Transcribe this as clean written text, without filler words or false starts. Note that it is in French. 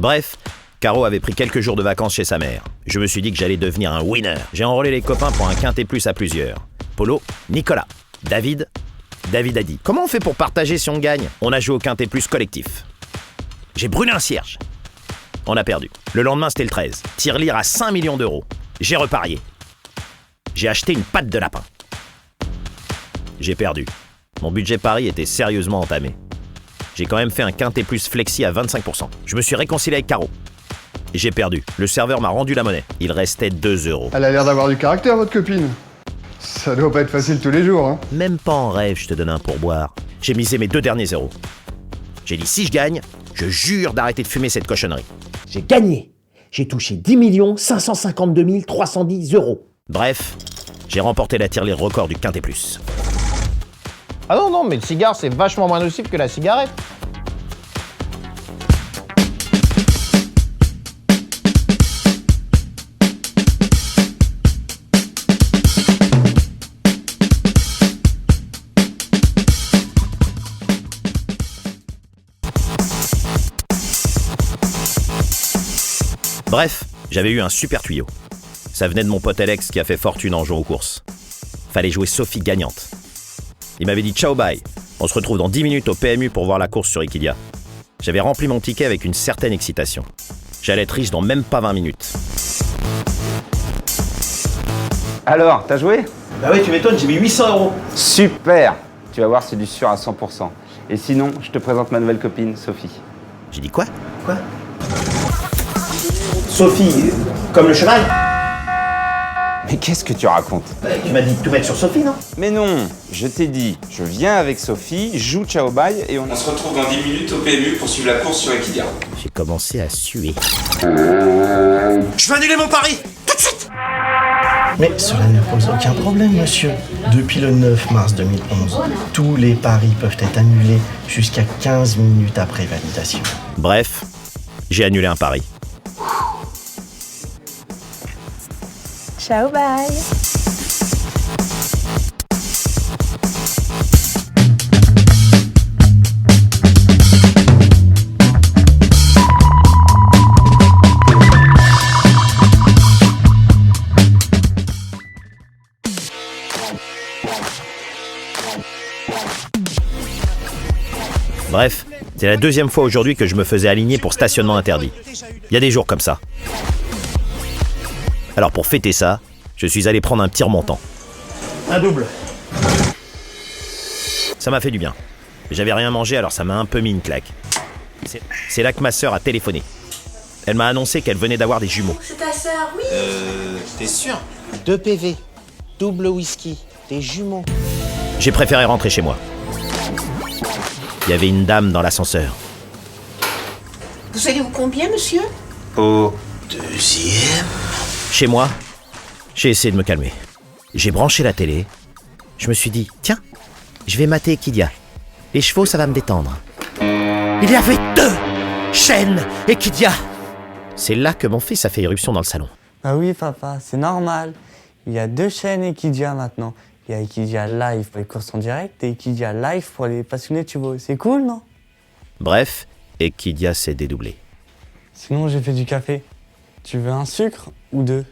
Bref, Caro avait pris quelques jours de vacances chez sa mère. Je me suis dit que j'allais devenir un winner. J'ai enrôlé les copains pour un quintet plus à plusieurs. Polo, Nicolas, David a dit « Comment on fait pour partager si on gagne ?» On a joué au quintet plus collectif. J'ai brûlé un cierge. On a perdu. Le lendemain, c'était le 13. Tirelire à 5 millions d'euros. J'ai reparié. J'ai acheté une patte de lapin. J'ai perdu. Mon budget pari était sérieusement entamé. J'ai quand même fait un quintet plus flexi à 25%. Je me suis réconcilié avec Caro. J'ai perdu. Le serveur m'a rendu la monnaie. Il restait 2 euros. Elle a l'air d'avoir du caractère, votre copine. Ça doit pas être facile tous les jours, hein. Même pas en rêve, je te donne un pourboire. J'ai misé mes 2 derniers euros. J'ai dit, si je gagne, je jure d'arrêter de fumer cette cochonnerie. J'ai gagné. J'ai touché 10 552 310 euros. Bref, j'ai remporté la tirelire record du quintet plus. Ah non, mais le cigare, c'est vachement moins nocif que la cigarette. Bref, j'avais eu un super tuyau. Ça venait de mon pote Alex qui a fait fortune en jouant aux courses. Fallait jouer Sophie gagnante. Il m'avait dit ciao bye, on se retrouve dans 10 minutes au PMU pour voir la course sur Equidia. J'avais rempli mon ticket avec une certaine excitation. J'allais être riche dans même pas 20 minutes. Alors, t'as joué? Bah oui, tu m'étonnes, j'ai mis 800 euros. Super! Tu vas voir, c'est du sûr à 100%. Et sinon, je te présente ma nouvelle copine, Sophie. J'ai dit quoi? Sophie, comme le cheval? Mais qu'est-ce que tu racontes? Tu m'as dit de tout mettre sur Sophie, non? Mais non, je t'ai dit, je viens avec Sophie, joue Ciao Bye et on se retrouve dans 10 minutes au PMU pour suivre la course sur Equidia. J'ai commencé à suer. Je vais annuler mon pari! Tout de suite! Mais cela ne pose aucun problème, monsieur. Depuis le 9 mars 2011, tous les paris peuvent être annulés jusqu'à 15 minutes après validation. Bref, j'ai annulé un pari. Ciao, bye. Bref, c'est la 2e fois aujourd'hui que je me faisais aligner pour stationnement interdit. Il y a des jours comme ça. Alors pour fêter ça, je suis allé prendre un petit remontant. Un double. Ça m'a fait du bien. J'avais rien mangé, alors ça m'a un peu mis une claque. C'est là que ma sœur a téléphoné. Elle m'a annoncé qu'elle venait d'avoir des jumeaux. C'est ta sœur, oui. T'es sûr? 2 PV, double whisky, des jumeaux. J'ai préféré rentrer chez moi. Il y avait une dame dans l'ascenseur. Vous allez où combien, monsieur? Au 2e. Chez moi, j'ai essayé de me calmer. J'ai branché la télé. Je me suis dit, tiens, je vais mater Equidia. Les chevaux, ça va me détendre. Il y avait 2 chaînes Equidia. C'est là que mon fils a fait irruption dans le salon. Ah oui, papa, c'est normal. Il y a 2 chaînes Equidia maintenant. Il y a Equidia Live pour les courses en direct et Equidia Live pour les passionnés de chevaux. C'est cool, non? Bref, Equidia s'est dédoublé. Sinon, j'ai fait du café. Tu veux un sucre ou 2?